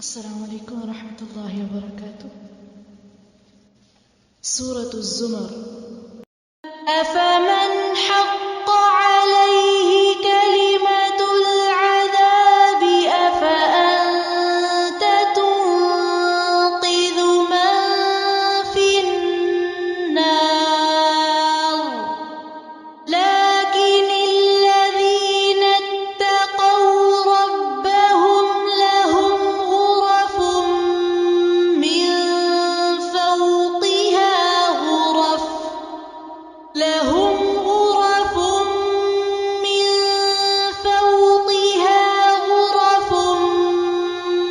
السلام علیکم ورحمۃ اللہ وبرکاتہ۔ سورة الزمر۔ أفمن حق عليه كلمة العذاب أفأنت تنقذ من في النار لكن الذين اتقوا ربهم لهم غرف من فوقها غرف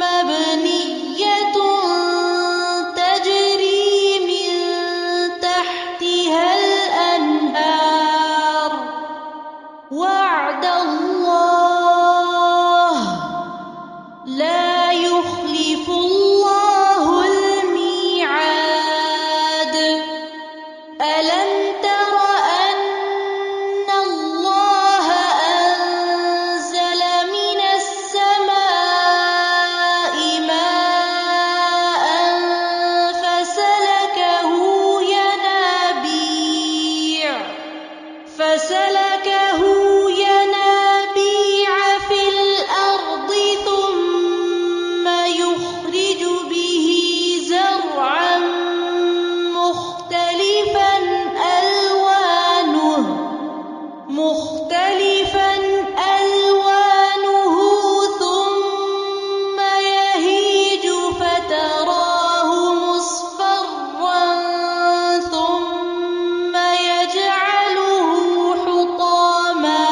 مبنية تجري من تحتها الأنهار وعد الله لا يخلف الله الميعاد ألم تر أن الله أنزل من السماء ماء فسلكه ينابيع في الأرض ثم يخرج به زرعا مختلفا ألوانه ثم يهيج فتراه مصفرا ثم يجعله حطاما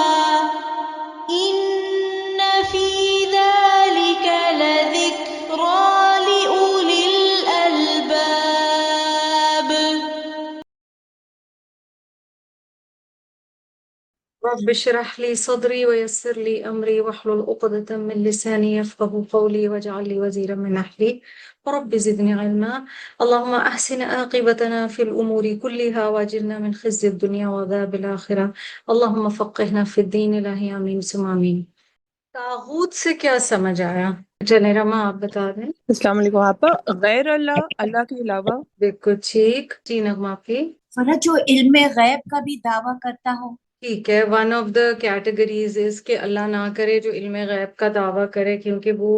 إن في ذلك لذكرى لأولي الألباب۔ رب اشرح لي صدري ويسر لي أمري واحلل عقدة من لساني يفقهوا قولي واجعل لي وزيرا من أهلي رب زدني علما اللهم أحسن عاقبتنا في الأمور كلها واجرنا من خزي الدنيا وعذاب الآخرة اللهم فقهنا في الدين الہی آمین ثم آمین۔ طاغوت سے کیا سمجھ آیا؟ چلیں رما آپ بتا دیں۔ السلام علیکم آپا۔ غیر اللہ، اللہ کے علاوہ۔ بالکل ٹھیک جی نغمہ آپ کی؟ فرج جو علم غیب کا بھی دعویٰ کرتا ہو۔ ٹھیک ہے، ون آف دا کیٹیگریز از کہ اللہ نہ کرے جو علم غیب کا دعویٰ کرے، کیونکہ وہ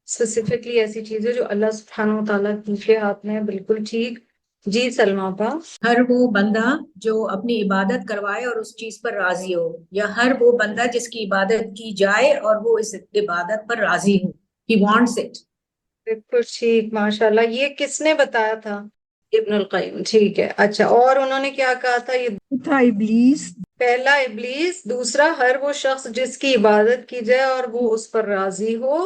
اسپیسیفکلی ایسی چیز ہے جو اللہ سبحانہ و تعالیٰ کے ہاتھ میں ہے۔ بالکل ٹھیک جی سلمیٰ با۔ ہر وہ بندہ جو اپنی عبادت کروائے اور اس چیز پر راضی ہو، یا ہر وہ بندہ جس کی عبادت کی جائے اور وہ اس عبادت پر راضی ہو، he wants it۔ بالکل ٹھیک ماشاء اللہ۔ یہ کس نے بتایا تھا؟ ابن القیم۔ ٹھیک ہے، اچھا اور انہوں نے کیا کہا تھا؟ یہ تھا ابلیس۔ پہلا ابلیس، دوسرا ہر وہ شخص جس کی عبادت کی جائے اور وہ اس پر راضی ہو،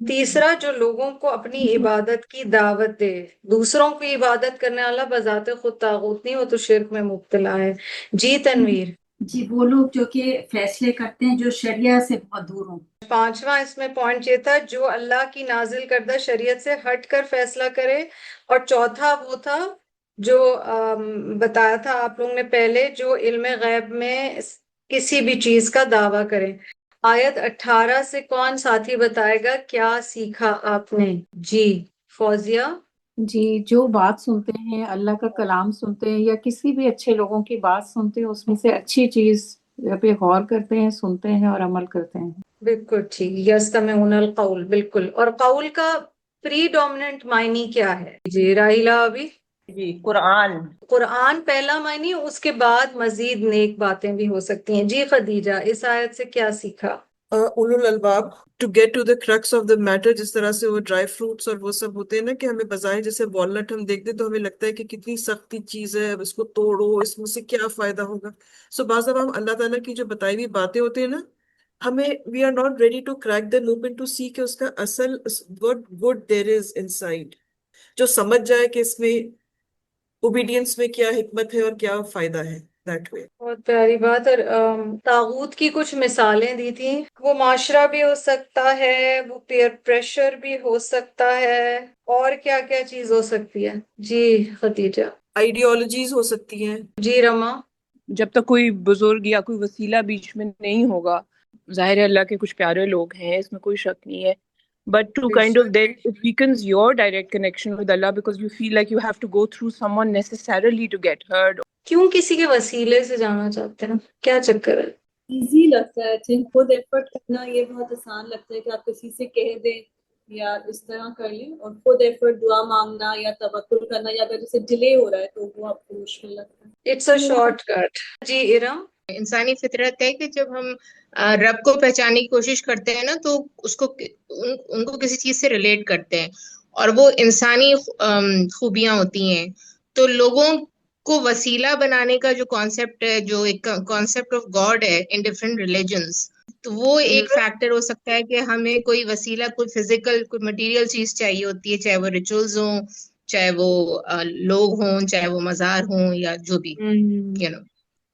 تیسرا جو لوگوں کو اپنی عبادت کی دعوت دے۔ دوسروں کی عبادت کرنے والا بذات خود طاغوت نہیں، وہ تو شرک میں مبتلا ہے۔ جی تنویر۔ جی وہ لوگ جو کہ فیصلے کرتے ہیں جو شریعہ سے بہت دور ہوں۔ پانچواں اس میں پوائنٹ یہ تھا جو اللہ کی نازل کردہ شریعت سے ہٹ کر فیصلہ کرے، اور چوتھا وہ تھا جو بتایا تھا آپ لوگوں نے پہلے، جو علم غیب میں کسی بھی چیز کا دعویٰ کرے۔ آیت 18 سے کون ساتھی بتائے گا کیا سیکھا آپ نے؟ جی فوزیہ۔ جی جو بات سنتے ہیں، اللہ کا کلام سنتے ہیں یا کسی بھی اچھے لوگوں کی بات سنتے ہیں، اس میں سے اچھی چیز پہ غور کرتے ہیں، سنتے ہیں اور عمل کرتے ہیں۔ بالکل ٹھیک، یستمعون القول۔ بالکل، اور قول کا پری ڈومیننٹ معنی کیا ہے؟ جی راہیلہ ابھی؟ جی قرآن۔ قرآن پہلا معنی، اس کے بعد مزید نیک باتیں بھی ہو سکتی ہیں۔ جی خدیجہ، اس آیت سے کیا سیکھا؟ اولو الالباب to get to the crux of the matter, جس طرح سے وہ ڈرائی فروٹس اور وہ سب ہوتے ہیں نا، کہ ہمیں بظاہر جیسے والنٹ ہم دیکھتے تو ہمیں لگتا ہے کہ کتنی سختی چیز ہے، اب اس کو توڑو، اس میں سے کیا فائدہ ہوگا۔ سو بعض دفعہ ہم اللہ تعالیٰ کی جو بتائی ہوئی باتیں ہوتی ہیں نا، ہمیں we are not ready to crack the loop and to see کہ اس کا اصل what good there is inside، جو سمجھ جائے کہ اس میں اوبیڈینس میں کیا حکمت ہے اور کیا فائدہ ہے۔ that way۔ بہت پیاری بات۔ اور طاغوت کی کچھ مثالیں دی تھیں، وہ معاشرہ بھی ہو سکتا ہے، وہ پیئر پریشر بھی ہو سکتا ہے، اور کیا کیا چیز ہو سکتی ہے؟ جی خدیجہ۔ آئیڈیالوجیز ہو سکتی ہیں۔ جی رما۔ جب تک کوئی بزرگ یا کوئی وسیلہ بیچ میں نہیں ہوگا، ظاہر ہے اللہ کے کچھ پیارے لوگ ہیں، اس میں کوئی شک نہیں ہے، but to kind of then it weakens your direct connection with Allah because you feel like you have to go through someone necessarily to get heard. کیوں کسی کے وسیلے سے جانا چاہتے ہیں؟ کیا چکر ہے؟ ایزی لگتا ہے. آئی تھنک خود ایفرٹ کرنا یہ بہت آسان لگتا ہے کہ آپ کسی سے کہہ دیں یا اس طرح کر لیں, اور خود ایفرٹ دعا مانگنا یا توکل کرنا یا اگر جیسے ڈیلے ہو رہا ہے تو وہ آپ کو مشکل لگتا ہے. It's a shortcut. جی ارم. انسانی فطرت ہے کہ جب ہم رب کو پہچاننے کی کوشش کرتے ہیں نا تو اس کو ان کو کسی چیز سے ریلیٹ کرتے ہیں اور وہ انسانی خوبیاں ہوتی ہیں. تو لوگوں کو وسیلہ بنانے کا جو کانسیپٹ ہے, جو ایک کانسیپٹ آف گاڈ ہے ان ڈفرینٹ ریلیجنس, تو وہ ایک فیکٹر ہو سکتا ہے کہ ہمیں کوئی وسیلہ, کوئی فزیکل, کوئی مٹیریل چیز چاہیے ہوتی ہے, چاہے وہ ریچولز ہوں, چاہے وہ لوگ ہوں, چاہے وہ مزار ہوں, یا جو بھی یو نو.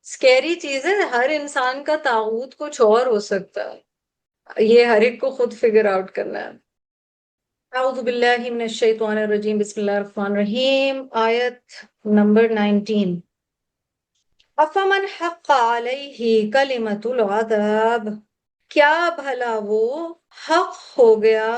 اسکیری چیز ہے, ہر انسان کا طاغوت کچھ اور ہو سکتا ہے, یہ ہر ایک کو خود فگر آؤٹ کرنا ہے. اعوذ باللہ من الشیطان الرجیم, بسم اللہ الرحمن الرحیم. آیت نمبر 19. افمن حق علیہ کلمۃ العذاب, کیا بھلا وہ حق ہو گیا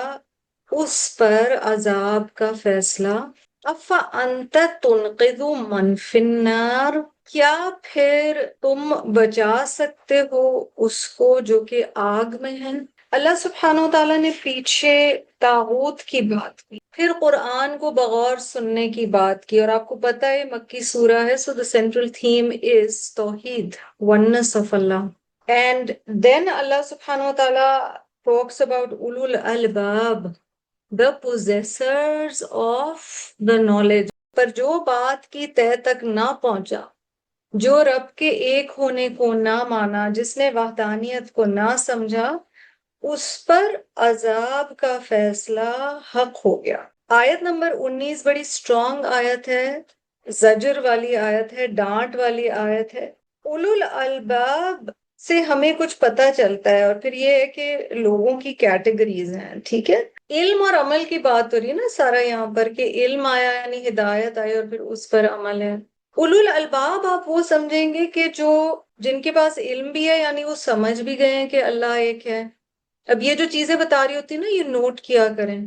اس پر عذاب کا فیصلہ. افانت تنقذ من فی النار, کیا پھر تم بچا سکتے ہو اس کو جو کہ آگ میں ہے. اللہ سبحانہ و تعالیٰ نے پیچھے طاغوت کی بات کی, پھر قرآن کو بغور سننے کی بات کی, اور آپ کو پتہ ہے مکی سورہ ہے, so the central theme is توحید, oneness of Allah. And then Allah subhanahu wa ta'ala talks about ulul albab, the possessors of the knowledge. پر جو بات کی تہ تک نہ پہنچا, جو رب کے ایک ہونے کو نہ مانا, جس نے وحدانیت کو نہ سمجھا, اس پر عذاب کا فیصلہ حق ہو گیا. آیت نمبر 19 بڑی اسٹرانگ آیت ہے, زجر والی آیت ہے, ڈانٹ والی آیت ہے. اولو الالباب سے ہمیں کچھ پتہ چلتا ہے, اور پھر یہ ہے کہ لوگوں کی کیٹیگریز ہیں, ٹھیک ہے. علم اور عمل کی بات ہو رہی ہے نا سارا یہاں پر, کہ علم آیا یعنی ہدایت آئی اور پھر اس پر عمل ہے. اولو الالباب آپ وہ سمجھیں گے کہ جن کے پاس علم بھی ہے, یعنی وہ سمجھ بھی گئے ہیں کہ اللہ ایک ہے. اب یہ جو چیزیں بتا رہی ہوتی ہیں نا, یہ نوٹ کیا کریں,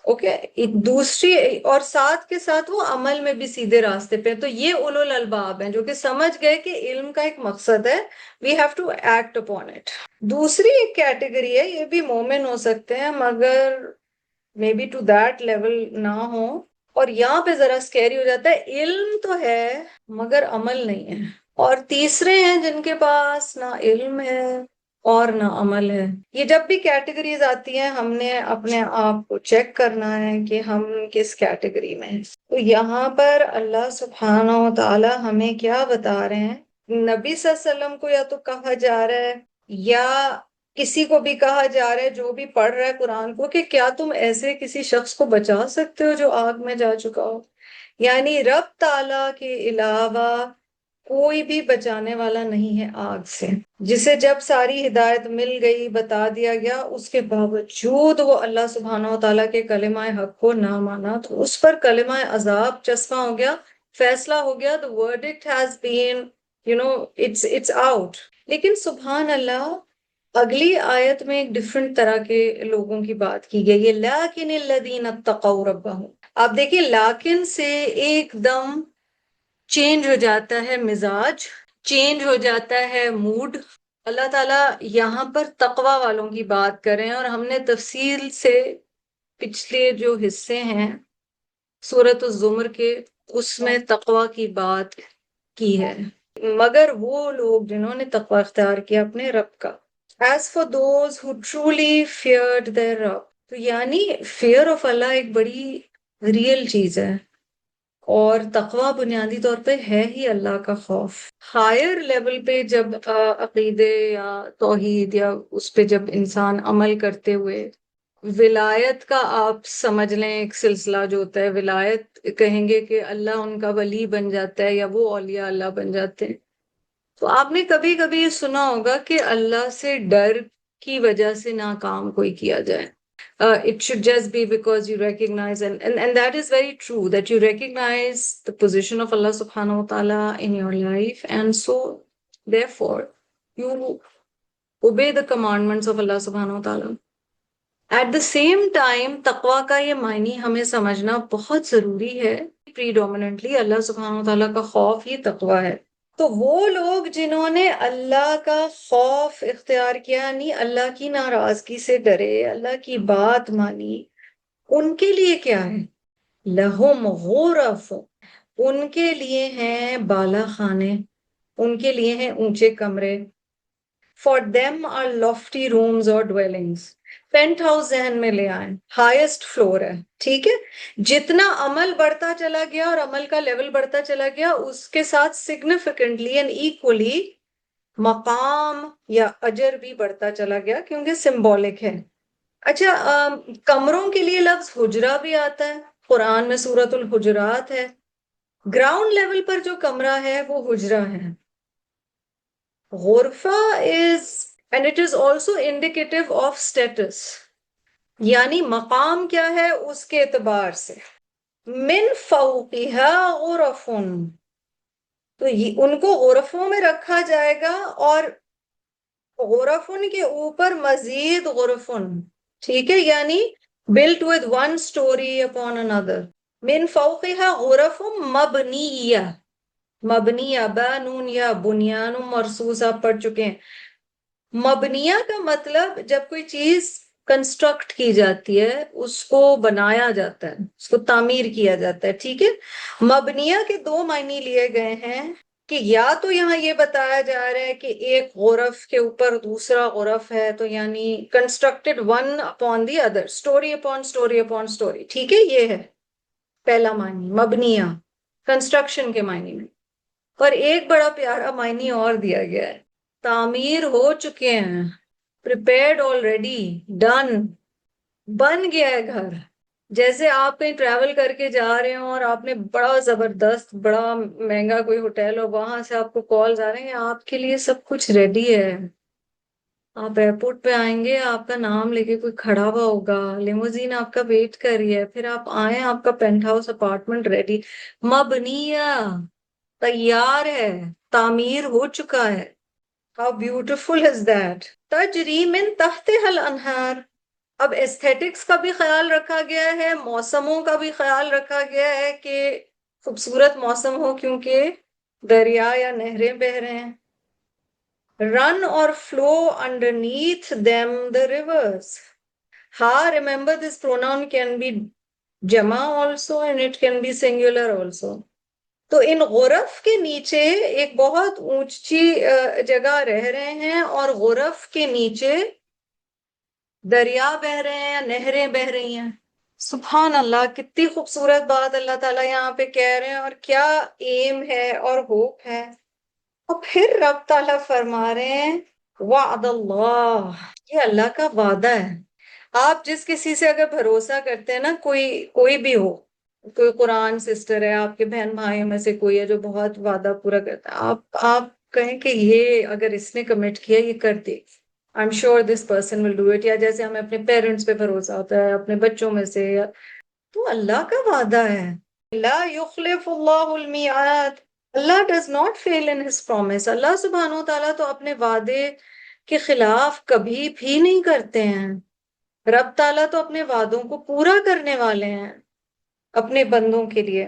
اوکے. ایک دوسری اور ساتھ کے ساتھ وہ عمل میں بھی سیدھے راستے پہ, تو یہ اولو الالباب ہیں جو کہ سمجھ گئے کہ علم کا ایک مقصد ہے, we have to act upon it. دوسری ایک کیٹیگری ہے, یہ بھی مومن ہو سکتے ہیں مگر may be to that level نہ ہو, اور یہاں پہ ذرا اسکیری ہو جاتا ہے, علم تو ہے مگر عمل نہیں ہے. اور تیسرے ہیں جن کے پاس نہ علم ہے اور نہ عمل ہے. یہ جب بھی کیٹیگریز آتی ہیں ہم نے اپنے آپ کو چیک کرنا ہے کہ ہم کس کیٹیگری میں ہیں. تو یہاں پر اللہ سبحانہ و تعالی ہمیں کیا بتا رہے ہیں, نبی صلی اللہ علیہ وسلم کو یا تو کہا جا رہا ہے یا کسی کو بھی کہا جا رہا ہے جو بھی پڑھ رہا ہے قرآن کو, کہ کیا تم ایسے کسی شخص کو بچا سکتے ہو جو آگ میں جا چکا ہو. یعنی رب تعالیٰ کے علاوہ کوئی بھی بچانے والا نہیں ہے آگ سے, جسے جب ساری ہدایت مل گئی, بتا دیا گیا, اس کے باوجود وہ اللہ سبحانہ و تعالیٰ کے کلمہ حق کو نہ مانا, تو اس پر کلمہ عذاب چسپاں ہو گیا, فیصلہ ہو گیا, the verdict has been, it's out. لیکن سبحان اللہ, اگلی آیت میں ایک ڈیفرنٹ طرح کے لوگوں کی بات کی گئی ہے. لیکن الذین اتقوا ربہم, آپ دیکھیں لیکن سے ایک دم چینج ہو جاتا ہے مزاج, چینج ہو جاتا ہے موڈ. اللہ تعالیٰ یہاں پر تقوی والوں کی بات کر رہے ہیں, اور ہم نے تفصیل سے پچھلے جو حصے ہیں سورۃ الزمر کے, اس میں تقوی کی بات کی ہے. مگر وہ لوگ جنہوں نے تقوی اختیار کیا اپنے رب کا. As for those who truly feared their Rabb, تو یعنی fear of Allah ایک بڑی ریئل چیز ہے, اور تقوی بنیادی طور پہ ہے ہی اللہ کا خوف. ہائر لیول پہ جب عقیدے یا توحید یا اس پہ جب انسان عمل کرتے ہوئے ولایت کا آپ سمجھ لیں ایک سلسلہ جو ہوتا ہے, ولایت کہیں گے کہ اللہ ان کا ولی بن جاتا ہے یا وہ اولیاء اللہ بن جاتے ہیں. تو آپ نے کبھی کبھی یہ سنا ہوگا کہ اللہ سے ڈر کی وجہ سے نہ کام کوئی کیا جائے. It should just be because you recognize, and that is very true, that you recognize the position of Allah subhanahu wa ta'ala in your life, and so therefore you obey the commandments of Allah subhanahu wa ta'ala. At the same time تقوی کا یہ معنی ہمیں سمجھنا بہت ضروری ہے. پریڈومیننٹلی اللہ سبحانہ وتعالیٰ کا خوف یہ تقوی ہے. تو وہ لوگ جنہوں نے اللہ کا خوف اختیار کیا، یعنی اللہ کی ناراضگی سے ڈرے، اللہ کی بات مانی، ان کے لیے کیا ہے؟ لہم غرف، ان کے لیے ہیں بالا خانے، ان کے لیے ہیں اونچے کمرے. For them are lofty rooms اور ڈویلنگس. پینٹ ہاؤس ذہن میں لے آئیں، ہائیسٹ فلور ہے. ٹھیک ہے، جتنا عمل بڑھتا چلا گیا اور عمل کا لیول بڑھتا چلا گیا، اس کے ساتھ سگنیفیکنٹلی اینڈ ایکولی مقام یا اجر بھی بڑھتا چلا گیا، کیونکہ سمبولک ہے. اچھا، کمروں کے لیے لفظ حجرہ بھی آتا ہے، قرآن میں سورۃ الحجرات ہے. گراؤنڈ لیول پر جو کمرہ ہے وہ حجرہ ہے. غرفہ is and it is also indicative of status، یعنی مقام کیا ہے اس کے اعتبار سے. من فوقها غرف، تو ان کو غرفوں میں رکھا جائے گا، اور غرفن کے اوپر مزید غرفن. ٹھیک ہے، یعنی built with one story upon another. من فوقها غرف مبنیہ، مبنیہ بانون یا بنیان مرصوص آپ پڑھ چکے ہیں. مبنیہ کا مطلب جب کوئی چیز کنسٹرکٹ کی جاتی ہے، اس کو بنایا جاتا ہے، اس کو تعمیر کیا جاتا ہے. ٹھیک ہے، مبنیہ کے دو معنی لیے گئے ہیں، کہ یا تو یہاں یہ بتایا جا رہا ہے کہ ایک غرف کے اوپر دوسرا غرف ہے، تو یعنی constructed one upon the other, story upon story upon story. ٹھیک ہے، یہ ہے پہلا معنی مبنیہ، کنسٹرکشن کے معنی میں. اور ایک بڑا پیارا معنی اور دیا گیا ہے، تعمیر ہو چکے ہیں، پریپیئرڈ آلریڈی، ڈن، بن گیا ہے گھر. جیسے آپ کہیں ٹریول کر کے جا رہے ہوں اور آپ نے بڑا زبردست بڑا مہنگا کوئی ہوٹل ہو، وہاں سے آپ کو کالز آ رہے ہیں آپ کے لیے سب کچھ ریڈی ہے. آپ ایئرپورٹ پہ آئیں گے، آپ کا نام لے کے کوئی کھڑا ہوا ہوگا، لیموزین آپ کا ویٹ کر رہی ہے، پھر آپ آئیں، آپ کا پینٹ ہاؤس اپارٹمنٹ ریڈی، مبنیہ، تیار ہے، تعمیر ہو چکا ہے. How beautiful is that؟ تجری من تحتها الانہار. اب ایستھیٹکس کا بھی خیال رکھا گیا ہے، موسموں کا بھی خیال رکھا گیا ہے کہ خوبصورت موسم ہو، کیونکہ دریا یا نہریں بہہ رہے ہیں. Run or flow underneath them the rivers. remember this pronoun can be jama also and it can be singular also. تو ان غرف کے نیچے ایک بہت اونچی جگہ رہ رہے ہیں، اور غرف کے نیچے دریا بہ رہے ہیں، نہریں بہ رہی ہیں. سبحان اللہ، کتنی خوبصورت بات اللہ تعالیٰ یہاں پہ کہہ رہے ہیں، اور کیا ایم ہے اور ہوپ ہے. اور پھر رب تعالیٰ فرما رہے ہیں وعد اللہ، یہ اللہ کا وعدہ ہے. آپ جس کسی سے اگر بھروسہ کرتے ہیں نا، کوئی بھی ہو، کوئی قرآن سسٹر ہے، آپ کے بہن بھائیوں میں سے کوئی ہے جو بہت وعدہ پورا کرتا ہے، آپ کہیں کہ یہ اگر اس نے کمٹ کیا یہ کر دے، I'm sure this person will do it. یا جیسے ہمیں اپنے پیرنٹس پہ بھروسہ ہوتا ہے، اپنے بچوں میں سے، تو اللہ کا وعدہ ہے. لا یخلف اللہ المیعاد، اللہ does not fail in his promise. اللہ سبحانہ وتعالیٰ تو اپنے وعدے کے خلاف کبھی بھی نہیں کرتے ہیں. رب تعالیٰ تو اپنے وعدوں کو پورا کرنے والے ہیں اپنے بندوں کے لیے.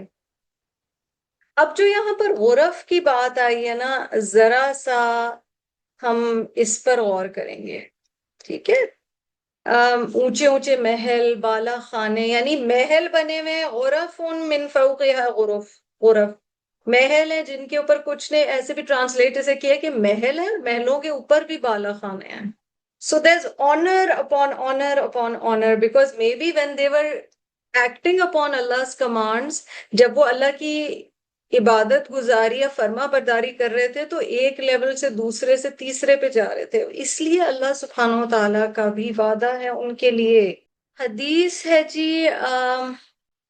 اب جو یہاں پر غرف کی بات آئی ہے نا، ذرا سا ہم اس پر غور کریں گے. ٹھیک ہے، اونچے اونچے محل، بالا خانے، یعنی محل بنے ہوئے، غرف من فوقها غرف محل ہیں جن کے اوپر کچھ نے ایسے بھی ٹرانسلیٹ اسے کیا کہ محل ہے، محلوں کے اوپر بھی بالا خانے ہیں. So there's honor upon honor upon honor, because maybe when they were acting upon Allah's commands، جب وہ اللہ کی عبادت گزاری یا فرما برداری کر رہے تھے، تو ایک لیول سے دوسرے سے تیسرے پہ جا رہے تھے. اس لیے اللہ سبحانہ وتعالیٰ کا بھی وعدہ ہے ان کے لیے. حدیث ہے جی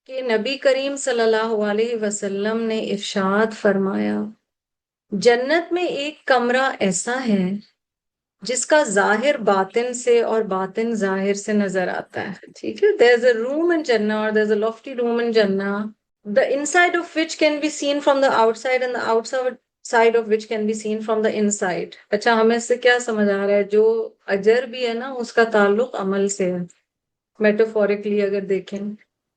کہ نبی کریم صلی اللہ علیہ وسلم نے ارشاد فرمایا، جنت میں ایک کمرہ ایسا ہے جس کا ظاہر باطن سے اور باطن ظاہر سے نظر آتا ہے. ٹھیک ہے، there's a room in Jannah or there's a lofty room in Jannah, the inside of which can be seen from the outside and the outside of which can be seen from the inside. اچھا، ہمیں اس سے کیا سمجھ آ رہا ہے؟ جو اجر بھی ہے نا، اس کا تعلق عمل سے ہے. metaphorically اگر دیکھیں.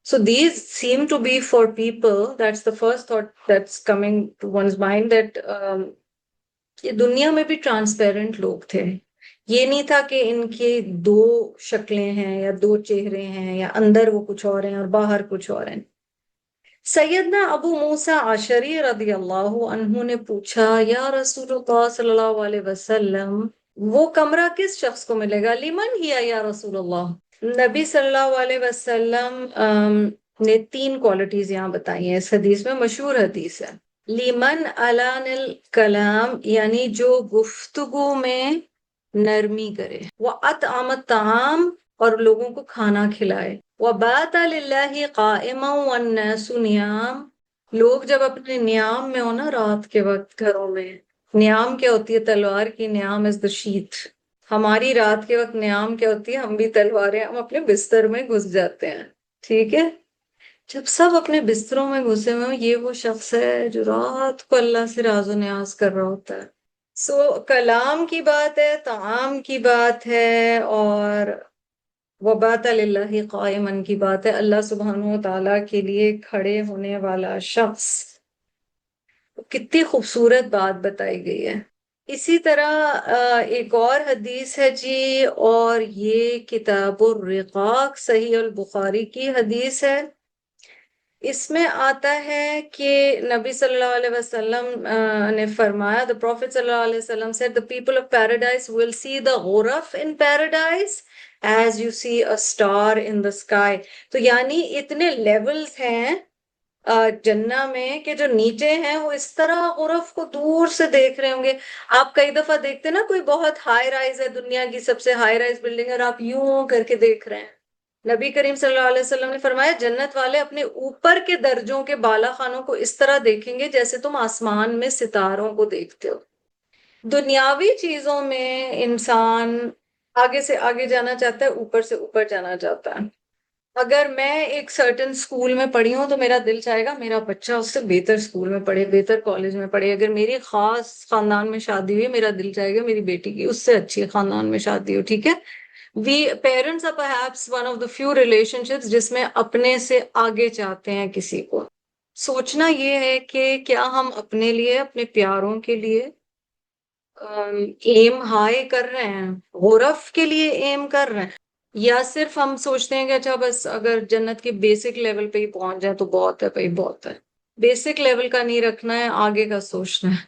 So these seem to be for people, that's the first thought that's coming to one's mind, that یہ دنیا میں بھی ٹرانسپیرنٹ لوگ تھے. یہ نہیں تھا کہ ان کے دو شکلیں ہیں یا دو چہرے ہیں یا اندر وہ کچھ اور ہیں اور باہر کچھ اور ہیں. سیدنا ابو موسیٰ عشری رضی اللہ عنہ نے پوچھا یا رسول اللہ صلی اللہ علیہ وسلم وہ کمرہ کس شخص کو ملے گا؟ لمن ہی یا رسول اللہ. نبی صلی اللہ علیہ وسلم نے 3 کوالٹیز یہاں بتائی ہیں اس حدیث میں، مشہور حدیث ہے. لیمن علان الکلام یعنی جو گفتگو میں نرمی کرے، وَأَطْعَمَ الطَّعَامَ اور لوگوں کو کھانا کھلائے، وَبَاتَ لِلَّهِ قَائِمًا وَالنَّاسُ نِيَامٌ لوگ جب اپنے نیام میں ہو نا رات کے وقت گھروں میں، نیام کیا ہوتی ہے؟ تلوار کی نیام از دا شیت. ہماری رات کے وقت نیام کیا ہوتی ہے؟ ہم بھی تلواریں ہم اپنے بستر میں گھس جاتے ہیں. ٹھیک ہے، جب سب اپنے بستروں میں گھسے ہوئے یہ وہ شخص ہے جو رات کو اللہ سے راز و نیاز کر رہا ہوتا ہے. سو کلام کی بات ہے، طعام کی بات ہے، اور وبات للہ قائمن کی بات ہے. اللہ سبحانہ و تعالیٰ کے لیے کھڑے ہونے والا شخص. کتنی خوبصورت بات بتائی گئی ہے. اسی طرح ایک اور حدیث ہے جی، اور یہ کتاب الرقاق صحیح البخاری کی حدیث ہے. اس میں آتا ہے کہ نبی صلی اللہ علیہ وسلم نے فرمایا the Prophet صلی اللہ علیہ وسلم said the people of paradise will see the ghuraf in paradise as you see a star in the sky. تو یعنی اتنے لیولز ہیں جنہ میں کہ جو نیچے ہیں وہ اس طرح غرف کو دور سے دیکھ رہے ہوں گے. آپ کئی دفعہ دیکھتے نا کوئی بہت ہائی رائز ہے، دنیا کی سب سے ہائی رائز بلڈنگ ہے، اور آپ یوں کر کے دیکھ رہے ہیں. نبی کریم صلی اللہ علیہ وسلم نے فرمایا جنت والے اپنے اوپر کے درجوں کے بالا خانوں کو اس طرح دیکھیں گے جیسے تم آسمان میں ستاروں کو دیکھتے ہو. دنیاوی چیزوں میں انسان آگے سے آگے جانا چاہتا ہے، اوپر سے اوپر جانا چاہتا ہے. اگر میں ایک سرٹن سکول میں پڑھی ہوں تو میرا دل چاہے گا میرا بچہ اس سے بہتر سکول میں پڑھے، بہتر کالج میں پڑھے. اگر میری خاص خاندان میں شادی ہوئی میرا دل چاہے گا میری بیٹی کی اس سے اچھی خاندان میں شادی ہو. ٹھیک ہے، parents are perhaps one of the few relationships جس میں اپنے سے آگے چاہتے ہیں کسی کو. سوچنا یہ ہے کہ کیا ہم اپنے لیے اپنے پیاروں کے لیے ایم ہائی کر رہے ہیں، غرف کے لیے ایم کر رہے ہیں، یا صرف ہم سوچتے ہیں کہ اچھا بس اگر جنت کے بیسک لیول پہ ہی پہنچ جائے تو بہت ہے بھائی، بہت ہے. بیسک لیول کا نہیں رکھنا ہے، آگے کا سوچنا ہے،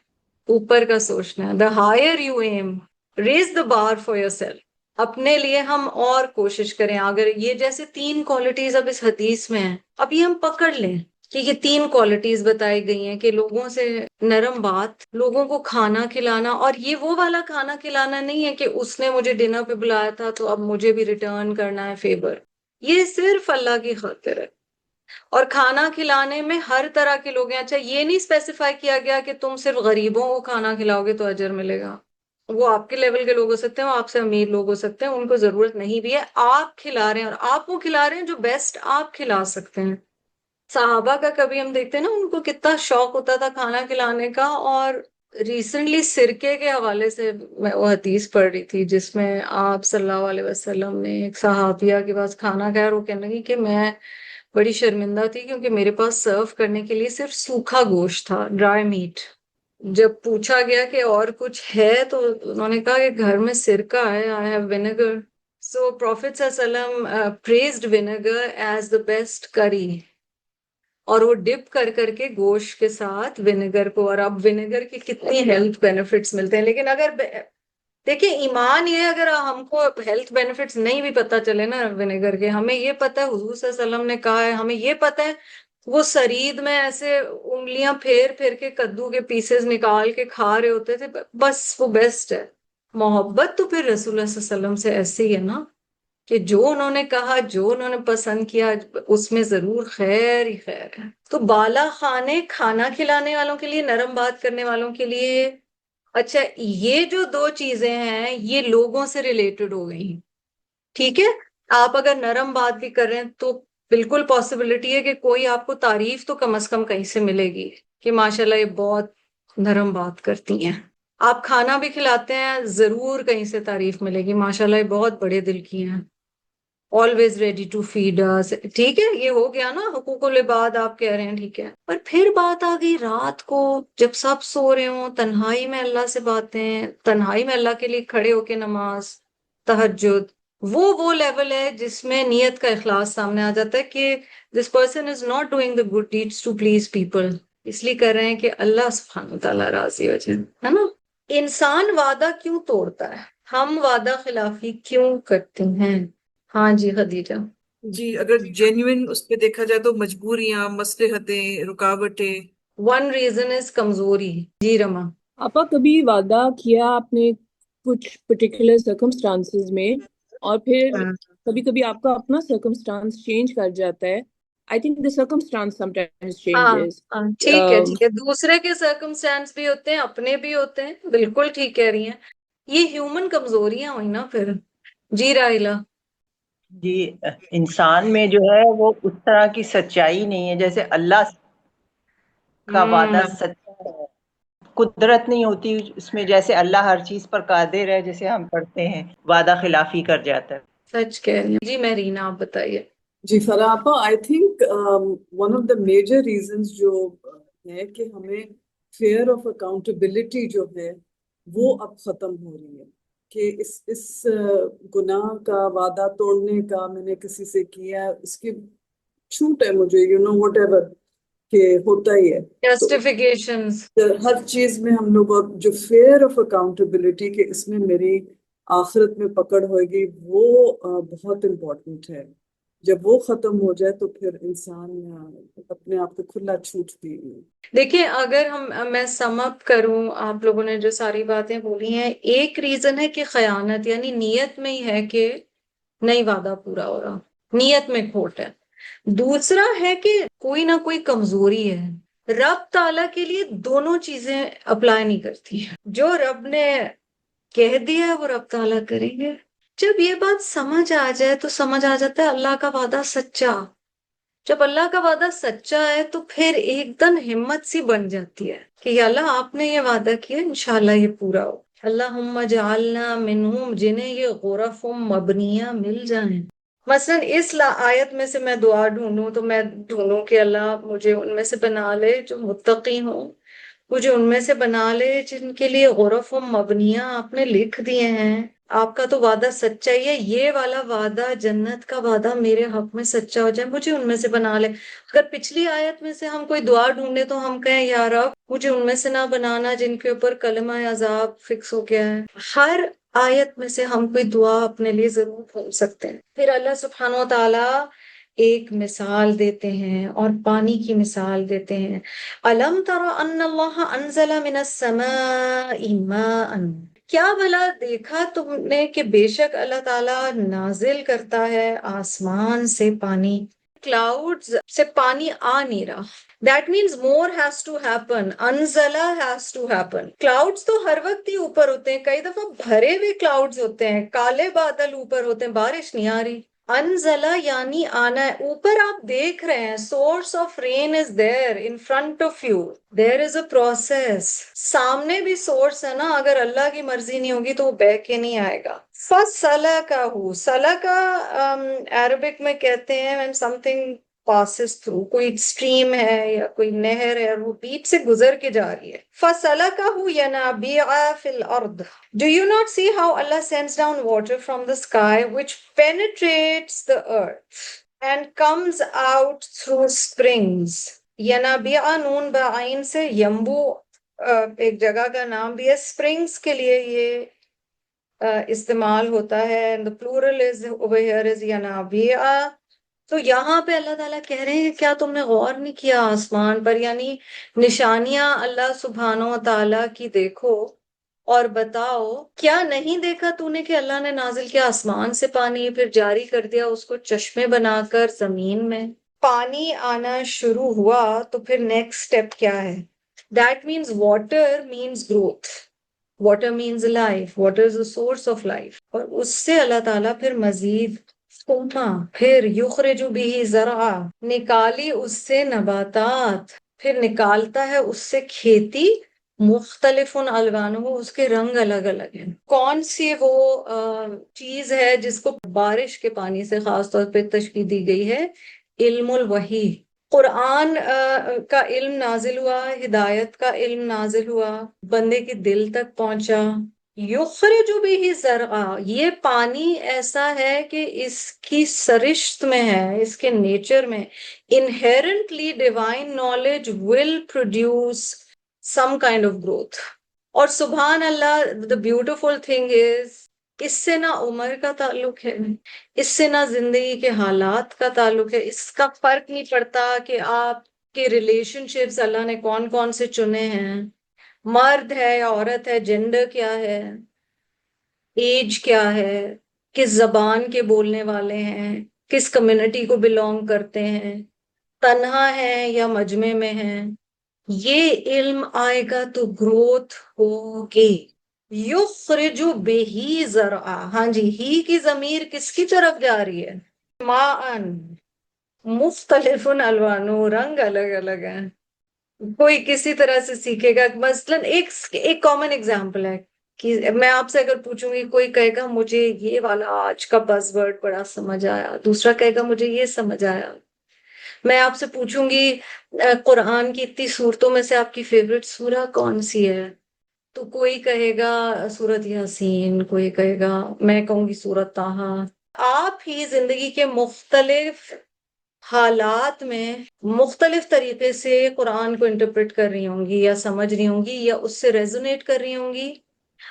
اوپر کا سوچنا ہے. the higher you aim, raise the bar for yourself. اپنے لیے ہم اور کوشش کریں. اگر یہ جیسے 3 کوالٹیز اب اس حدیث میں ہیں، اب یہ ہم پکڑ لیں کہ یہ 3 کوالٹیز بتائی گئی ہیں کہ لوگوں سے نرم بات، لوگوں کو کھانا کھلانا، اور یہ وہ والا کھانا کھلانا نہیں ہے کہ اس نے مجھے ڈنر پہ بلایا تھا تو اب مجھے بھی ریٹرن کرنا ہے فیور. یہ صرف اللہ کی خاطر ہے. اور کھانا کھلانے میں ہر طرح کے لوگ ہیں. اچھا یہ نہیں اسپیسیفائی کیا گیا کہ تم صرف غریبوں کو کھانا کھلاؤ گے تو اجر ملے گا. وہ آپ کے لیول کے لوگ ہو سکتے ہیں، وہ آپ سے امیر لوگ ہو سکتے ہیں، ان کو ضرورت نہیں بھی ہے. آپ کھلا رہے ہیں، اور آپ وہ کھلا رہے ہیں جو بیسٹ آپ کھلا سکتے ہیں. صحابہ کا کبھی ہم دیکھتے ہیں نا ان کو کتنا شوق ہوتا تھا کھانا کھلانے کا. اور ریسنٹلی سرکے کے حوالے سے میں وہ حدیث پڑھ رہی تھی جس میں آپ صلی اللہ علیہ وسلم نے ایک صحابیہ کے پاس کھانا کھایا اور وہ کہنے لگی کہ میں بڑی شرمندہ تھی کیونکہ میرے پاس سرو کرنے کے لیے صرف سوکھا گوشت تھا، ڈرائی میٹ. جب پوچھا گیا کہ اور کچھ ہے تو انہوں نے کہا کہ گھر میں سرکہ ہے، I have vinegar. So Prophet صلی اللہ علیہ وسلم praised vinegar as the best curry. اور وہ ڈپ کر کر کے گوشت کے ساتھ ونیگر کو، اور اب ونیگر کی کتنی ہیلتھ بینیفٹس ملتے ہیں. لیکن اگر دیکھیں ایمان یہ اگر ہم کو ہیلتھ بینیفٹس نہیں بھی پتہ چلے نا ونیگر کے، ہمیں یہ پتہ ہے حضور صلی اللہ علیہ وسلم نے کہا ہے، ہمیں یہ پتہ ہے وہ سرید میں ایسے انگلیاں پھیر پھیر کے کدو کے پیسز نکال کے کھا رہے ہوتے تھے، بس وہ بیسٹ ہے. محبت تو پھر رسول اللہ صلی اللہ علیہ وسلم سے ایسی ہے نا کہ جو انہوں نے کہا، جو انہوں نے پسند کیا، اس میں ضرور خیر ہی خیر ہے. تو بالا خانے کھانا کھلانے والوں کے لیے، نرم بات کرنے والوں کے لیے. اچھا یہ جو 2 چیزیں ہیں یہ لوگوں سے ریلیٹڈ ہو گئی. ٹھیک ہے، آپ اگر نرم بات بھی کر رہے ہیں تو بالکل پاسبلٹی ہے کہ کوئی آپ کو تعریف تو کم از کم کہیں سے ملے گی کہ ماشاءاللہ یہ بہت نرم بات کرتی ہیں. آپ کھانا بھی کھلاتے ہیں ضرور کہیں سے تعریف ملے گی، ماشاءاللہ یہ بہت بڑے دل کی ہیں. always ready to feed us. ٹھیک ہے، یہ ہو گیا نا حقوق العباد آپ کہہ رہے ہیں، ٹھیک ہے. پر پھر بات آ گئی رات کو جب سب سو رہے ہوں، تنہائی میں اللہ سے باتیں، تنہائی میں اللہ کے لیے کھڑے ہو کے نماز، تہجد. وہ لیول ہے جس میں نیت کا اخلاص سامنے آ جاتا ہے کہ this person is not doing the good deeds to please people, اس لیے کر رہے ہیں کہ اللہ سبحانہ تعالیٰ راضی ہو جائے، ہے نا. انسان وعدہ کیوں توڑتا ہے؟ ہم وعدہ خلافی کیوں کرتے ہیں؟ ہاں جی خدیجہ. جی اگر جینوئن اس پہ دیکھا جائے تو مجبوریاں، مصلحتیں، رکاوٹیں. ون ریزن از کمزوری. جی رما. آپا کبھی وعدہ کیا آپ نے کچھ پرٹیکولر سرکمسٹانسز میں، اور پھر کبھی کبھی آپ کا اپنا سرکمسٹانس چینج کر جاتا ہے. I think the circumstance sometimes changes. ٹھیک ہے ٹھیک ہے، دوسرے کے سرکمسٹانس بھی ہوتے ہیں، اپنے بھی ہوتے ہیں، بالکل ٹھیک کہہ رہی ہیں. یہ ہیومن کمزوریاں ہوئی نا پھر. جی راحلہ. جی انسان میں جو ہے وہ اس طرح کی سچائی نہیں ہے جیسے اللہ کا وعدہ سچا ہے. قدرت نہیں ہوتی اس میں، جیسے اللہ ہر چیز پر قادر ہے، جیسے ہم پڑھتے ہیں وعدہ خلافی کر جاتا ہے. سچ کہہ رہی ہیں. جی مہرینہ آپ بتائیے. جی فرح آپا، I think one of the major reasons جو ہے کہ ہمیں فیئر آف اکاؤنٹیبلٹی جو ہے وہ اب ختم ہو رہی ہے، کہ اس گناہ کا، وعدہ توڑنے کا، میں نے کسی سے کیا، اس کی چھوٹ ہے مجھے، یو نو وٹ ایور، کہ ہوتا ہی ہے. جسٹیفیکیشنز. ہر چیز میں ہم لوگ جو فیئر آف اکاؤنٹیبلٹی کہ اس میں میری آخرت میں پکڑ ہوئے گی، وہ بہت امپورٹنٹ ہے. جب وہ ختم ہو جائے تو پھر انسان اپنے آپ کو کھلا چھوٹتی ہے. دیکھیں اگر میں سم اپ کروں، آپ لوگوں نے جو ساری باتیں بولی ہیں، ایک ریزن ہے کہ خیانت، یعنی نیت میں ہی ہے کہ نہیں وعدہ پورا ہو رہا، نیت میں کھوٹ ہے. دوسرا ہے کہ کوئی نہ کوئی کمزوری ہے. رب تعالیٰ کے لیے دونوں چیزیں اپلائی نہیں کرتی. جو رب نے کہہ دیا ہے وہ رب تعالیٰ کریں گے. جب یہ بات سمجھ آ جائے تو سمجھ آ جاتا ہے اللہ کا وعدہ سچا. جب اللہ کا وعدہ سچا ہے تو پھر ایک دم ہمت سی بن جاتی ہے کہ یا اللہ آپ نے یہ وعدہ کیا، انشاءاللہ یہ پورا ہو. اللہم جعلنا منہم، جنہیں یہ غرف مبنیہ مل جائیں. مثلا اس آیت میں سے میں دعا ڈھونڈوں تو میں ڈھونڈوں کہ اللہ مجھے ان میں سے بنا لے جو متقی ہوں، مجھے ان میں سے بنا لے جن کے لیے غرف مبنیہ آپ نے لکھ دیے ہیں. آپ کا تو وعدہ سچا ہی ہے، یہ والا وعدہ جنت کا وعدہ میرے حق میں سچا ہو جائے، مجھے ان میں سے بنا لے. اگر پچھلی آیت میں سے ہم کوئی دعا ڈھونڈے تو ہم کہیں یا رب مجھے ان میں سے نہ بنانا جن کے اوپر کلمہ عذاب فکس ہو گیا ہے. ہر آیت میں سے ہم کوئی دعا اپنے لیے ضرور ڈھونڈ سکتے ہیں. پھر اللہ سبحانہ و تعالیٰ ایک مثال دیتے ہیں اور پانی کی مثال دیتے ہیں. أَلَمْ تَرَ أَنَّ اللَّهَ أَنزَلَ مِنَ السَّمَاءِ مَاءً، کیا بھلا دیکھا تم نے کہ بے شک اللہ تعالیٰ نازل کرتا ہے آسمان سے پانی. کلاؤڈز سے پانی آ نہیں رہا. That means more has to happen. انزلہ has to happen. Clouds تو ہر وقت ہی اوپر ہوتے ہیں، کئی دفعہ بھرے ہوئے کلاؤڈز ہوتے ہیں، کالے بادل اوپر ہوتے ہیں، بارش نہیں آ رہی. انزلہ یعنی آنا ہے. اوپر آپ دیکھ رہے ہیں source of rain is there in front of you, there is a process. سامنے بھی سورس ہے نا، اگر اللہ کی مرضی نہیں ہوگی تو وہ بہ کے نہیں آئے گا. فَسَلَكَهُ، سَلَكَ عربک میں کہتے ہیں when something passes through، کوئی اسٹریم ہے یا کوئی نہر ہے اور وہ بیچ سے گزر کے جا رہی ہے. فَسَلَكَهُ يَنَابِيعَ فِي الْأَرْضِ. Do you not see how Allah sends down water from the sky which penetrates the earth and comes out through springs. ینابیع نون بعین سے ینبو ایک جگہ کا نام بھی ہے. springs کے لیے یہ استعمال ہوتا ہے. the plural is over here is ینابیع. تو یہاں پہ اللہ تعالیٰ کہہ رہے ہیں کہ کیا تم نے غور نہیں کیا آسمان پر، یعنی نشانیاں اللہ سبحانہ و تعالیٰ کی دیکھو اور بتاؤ. کیا نہیں دیکھا تو نے کہ اللہ نے نازل کیا آسمان سے پانی، پھر جاری کر دیا اس کو چشمے بنا کر زمین میں. پانی آنا شروع ہوا تو پھر نیکسٹ سٹیپ کیا ہے؟ That means water means growth, water means life, water is the source of life. اور اس سے اللہ تعالیٰ پھر مزید پھر یخرج بھی زرعا، نکالی اس سے نباتات، پھر نکالتا ہے اس سے کھیتی. مختلف الوانہ، اس کے رنگ الگ الگ ہیں. کون سی وہ چیز ہے جس کو بارش کے پانی سے خاص طور پہ تشبیہ دی گئی ہے؟ علم الوحی. قرآن کا علم نازل ہوا، ہدایت کا علم نازل ہوا، بندے کے دل تک پہنچا. یخرج بھی زرعا، یہ پانی ایسا ہے کہ اس کی سرشت میں ہے، اس کے نیچر میں inherently divine knowledge will produce some kind of growth. اور سبحان اللہ، the beautiful thing is اس سے نہ عمر کا تعلق ہے، اس سے نہ زندگی کے حالات کا تعلق ہے، اس کا فرق نہیں پڑتا کہ آپ کے ریلیشن شپس اللہ نے کون کون سے چنے ہیں، مرد ہے یا عورت ہے، جینڈر کیا ہے، ایج کیا ہے، کس زبان کے بولنے والے ہیں، کس کمیونٹی کو بلونگ کرتے ہیں، تنہا ہیں یا مجمع میں ہیں. یہ علم آئے گا تو گروتھ ہوگی. یخرج بہ زرعا، ہاں جی، ہی کی ضمیر کس کی طرف جا رہی ہے؟ ماءن مختلف الوانہ، رنگ الگ الگ ہیں. کوئی کسی طرح سے سیکھے گا. مثلا ایک کامن ایگزامپل ہے کہ میں آپ سے اگر پوچھوں گی، کوئی کہے گا مجھے یہ والا آج کا بز ورڈ بڑا سمجھ آیا، دوسرا کہے گا مجھے یہ سمجھ آیا. میں آپ سے پوچھوں گی قرآن کی اتنی صورتوں میں سے آپ کی فیوریٹ سورہ کون سی ہے، تو کوئی کہے گا سورۃ یاسین، کوئی کہے گا، میں کہوں گی سورۃ طٰہٰ. آپ ہی زندگی کے مختلف حالات میں مختلف طریقے سے قرآن کو انٹرپریٹ کر رہی ہوں گی یا سمجھ رہی ہوں گی یا اس سے ریزونیٹ کر رہی ہوں گی.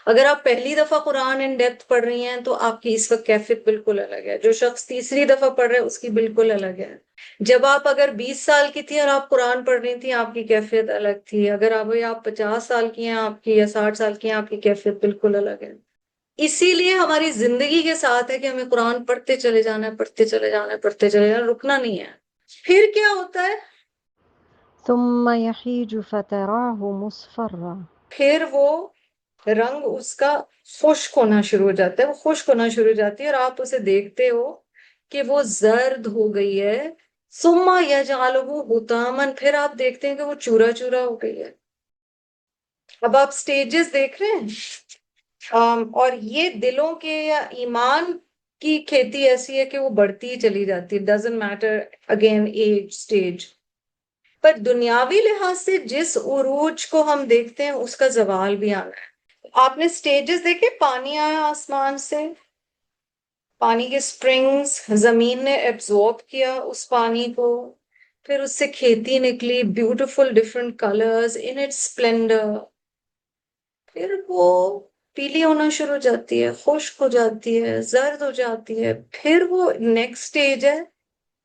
اگر آپ پہلی دفعہ قرآن ان ڈیپتھ پڑھ رہی ہیں تو آپ کی اس وقت کیفیت بالکل الگ ہے. جو شخص تیسری دفعہ پڑھ رہے ہیں اس کی بالکل الگ ہے. جب آپ اگر 20 سال کی تھی اور آپ قرآن پڑھ رہی تھی، آپ کی کیفیت الگ تھی. اگر آپ 50 سال کی ہیں آپ کی، یا 60 سال کی ہیں، آپ کی کیفیت بالکل الگ ہے. اسی لیے ہماری زندگی کے ساتھ ہے کہ ہمیں قرآن پڑھتے چلے جانا ہے، پڑھتے چلے جانا ہے، پڑھتے چلے جانا ہے، رکنا نہیں ہے. پھر کیا ہوتا ہے؟ ثم يحيج فتراه مصفرا، پھر وہ رنگ اس کا خشک ہونا شروع ہو جاتا ہے، وہ خشک ہونا شروع ہو جاتی ہے اور آپ اسے دیکھتے ہو کہ وہ زرد ہو گئی ہے. ثم يجعله حطاما، پھر آپ دیکھتے ہیں کہ وہ چورا چورا ہو گئی ہے. اب آپ سٹیجز دیکھ رہے ہیں، اور یہ دلوں کے یا ایمان کی کھیتی ایسی ہے کہ وہ بڑھتی ہی چلی جاتی ہے. Doesn't matter again age stage. پر دنیاوی لحاظ سے جس عروج کو ہم دیکھتے ہیں اس کا زوال بھی آنا ہے. آپ نے سٹیجز دیکھے، پانی آیا آسمان سے، پانی کے سپرنگز، زمین نے ایبزورب کیا اس پانی کو، پھر اس سے کھیتی نکلی، beautiful different colours in its Splendor. پھر وہ پیلی ہونا شروع ہو جاتی ہے، خشک ہو جاتی ہے، زرد ہو جاتی ہے. پھر وہ نیکسٹ سٹیج ہے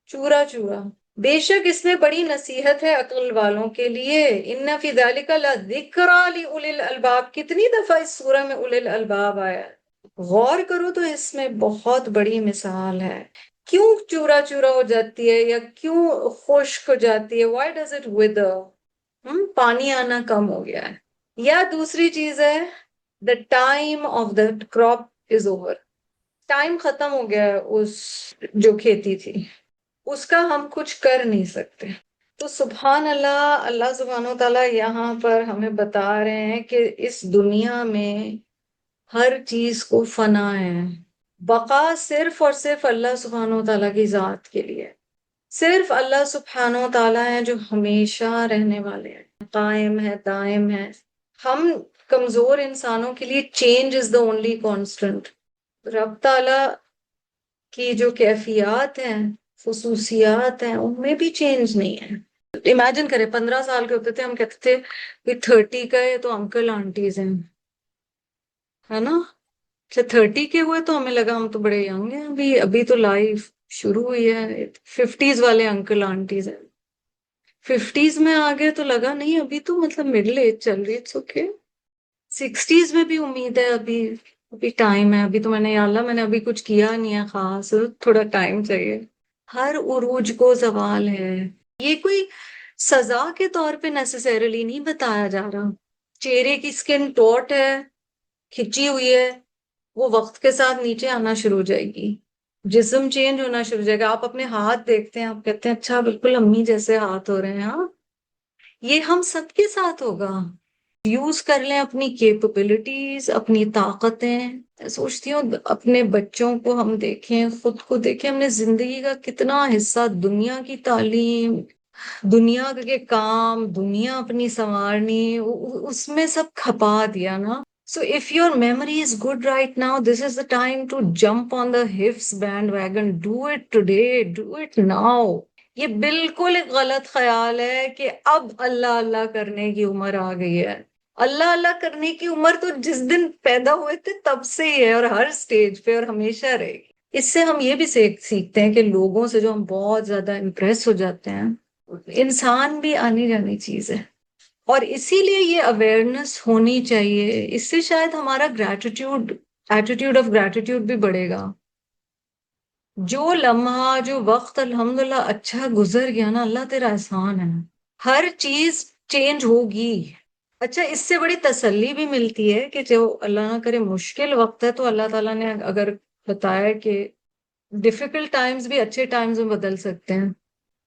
چورا چورا. بے شک اس میں بڑی نصیحت ہے عقل والوں کے لیے. ان فی ذلک لذکریٰ لأولی الالباب، کتنی دفعہ اس سورہ میں اولی الالباب آیا ہے؟ غور کرو تو اس میں بہت بڑی مثال ہے. کیوں چورا چورا ہو جاتی ہے یا کیوں خشک ہو جاتی ہے؟ Why does it wither؟ پانی آنا کم ہو گیا ہے. یا دوسری چیز ہے the time of the crop is over، time ختم ہو گیا ہے اس جو کھیتی تھی، اس کا ہم کچھ کر نہیں سکتے. تو سبحان اللہ، اللہ سبحانہ وتعالیٰ یہاں پر ہمیں بتا رہے ہیں کہ اس دنیا میں ہر چیز کو فنا ہے. بقا صرف اور صرف اللہ سبحانہ وتعالیٰ کی ذات کے لیے. صرف اللہ سبحانہ وتعالیٰ ہیں جو ہمیشہ رہنے والے ہیں، قائم ہے، دائم ہے. ہم کمزور انسانوں کے لیے change is the only constant. رب تعالیٰ کی جو کیفیات ہیں، خصوصیات ہیں، ان میں بھی چینج نہیں ہے. امیجن کریں 15 سال کے ہوتے تھے، ہم کہتے تھے کہ 30 کا ہے تو انکل آنٹیز ہیں، ہے نا؟ اچھا 30 کے ہوئے تو ہمیں لگا ہم تو بڑے ینگ ہیں، ابھی تو لائف شروع ہوئی ہے. 50s والے انکل آنٹیز ہیں. 50s میں آگے تو لگا نہیں ابھی تو مطلب مڈل ایج چل رہی ہے. اوکے 60s میں بھی امید ہے، ابھی ٹائم ہے. ابھی تو میں نے یا اللہ میں نے ابھی کچھ کیا نہیں ہے خاص، تھوڑا ٹائم چاہیے. ہر عروج کو زوال ہے. یہ کوئی سزا کے طور پہ نیسیسریلی نہیں بتایا جا رہا. چہرے کی سکن ٹوٹ ہے، کھچی ہوئی ہے، وہ وقت کے ساتھ نیچے آنا شروع ہو جائے گی. جسم چینج ہونا شروع ہو جائے گا. آپ اپنے ہاتھ دیکھتے ہیں، آپ کہتے ہیں اچھا بالکل امی جیسے ہاتھ ہو رہے ہیں. ہاں یہ ہم سب کے ساتھ ہوگا. یوز کر لیں اپنی کیپبلٹیز، اپنی طاقتیں. میں سوچتی ہوں اپنے بچوں کو ہم دیکھیں، خود کو دیکھیں، ہم نے زندگی کا کتنا حصہ دنیا کی تعلیم، دنیا کے کام، دنیا اپنی سنوارنی، اس میں سب کھپا دیا نا. So if your memory is good right now, this is the time to jump on the HIFZ bandwagon. Do it today, do it now. یہ بالکل ایک غلط خیال ہے کہ اب اللہ اللہ کرنے کی عمر آ گئی ہے. اللہ اللہ کرنے کی عمر تو جس دن پیدا ہوئے تھے تب سے ہی ہے، اور ہر سٹیج پہ، اور ہمیشہ رہے گی. اس سے ہم یہ بھی سیکھتے ہیں کہ لوگوں سے جو ہم بہت زیادہ امپریس ہو جاتے ہیں، انسان بھی آنی جانی چیز ہے. اور اسی لیے یہ اویئرنیس ہونی چاہیے. اس سے شاید ہمارا ایٹیٹیوڈ آف گریٹیٹیوڈ بھی بڑھے گا. جو لمحہ، جو وقت الحمدللہ اچھا گزر گیا نا، اللہ تیرا احسان ہے. ہر چیز چینج ہوگی. اچھا، اس سے بڑی تسلی بھی ملتی ہے کہ جو اللہ نہ کرے مشکل وقت ہے تو اللہ تعالیٰ نے اگر بتایا کہ ڈیفیکلٹ ٹائمز بھی اچھے ٹائمز میں بدل سکتے ہیں،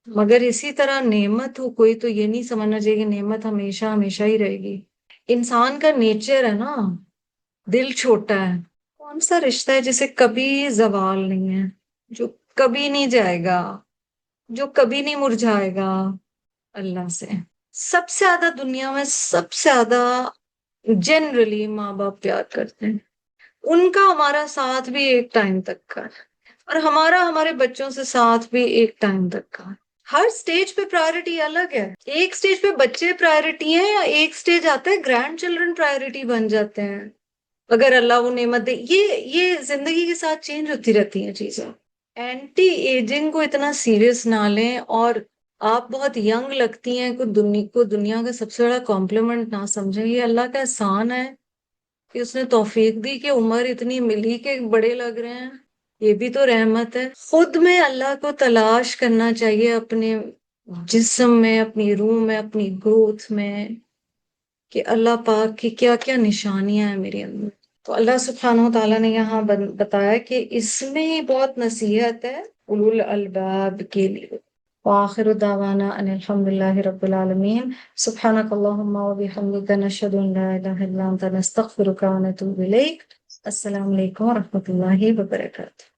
مگر اسی طرح نعمت ہو کوئی تو یہ نہیں سمجھنا چاہیے کہ نعمت ہمیشہ ہمیشہ ہی رہے گی. انسان کا نیچر ہے نا، دل چھوٹا ہے. کون سا رشتہ ہے جسے کبھی زوال نہیں ہے، جو کبھی نہیں جائے گا، جو کبھی نہیں مرجھائے گا؟ اللہ سے. سب سے زیادہ دنیا میں سب سے زیادہ جنرلی ماں باپ پیار کرتے ہیں. ان کا ہمارا ساتھ بھی ایک ٹائم تک کا ہے، اور ہمارا ہمارے بچوں سے ساتھ بھی ایک ٹائم تک کا ہے. ہر سٹیج پہ پرائرٹی الگ ہے. ایک سٹیج پہ بچے پرائرٹی ہیں، یا ایک سٹیج آتا ہے گرینڈ چلڈرن پرائرٹی بن جاتے ہیں اگر اللہ وہ نعمت دے. یہ زندگی کے ساتھ چینج ہوتی رہتی ہیں چیزیں. اینٹی ایجنگ کو اتنا سیریس نہ لیں، اور آپ بہت ینگ لگتی ہیں کو دنیا کا سب سے بڑا کمپلیمنٹ نہ سمجھیں. یہ اللہ کا احسان ہے کہ اس نے توفیق دی کہ عمر اتنی ملی کہ بڑے لگ رہے ہیں. یہ بھی تو رحمت ہے. خود میں اللہ کو تلاش کرنا چاہیے، اپنے جسم میں، اپنی روح میں، اپنی گروتھ میں، کہ اللہ پاک کی کیا کیا نشانیاں ہیں میرے اندر. تو اللہ سبحانہ و تعالیٰ نے یہاں بتایا کہ اس میں ہی بہت نصیحت ہے اولو الالباب کے لیے. وآخر دعوانا ان الحمدللہ رب العالمین. سبحانک اللہم و بحمدک، نشہد ان لا الہ الا انت، نستغفرک و نتوب الیک. السلام علیکم و رحمۃ اللہ وبرکاتہ.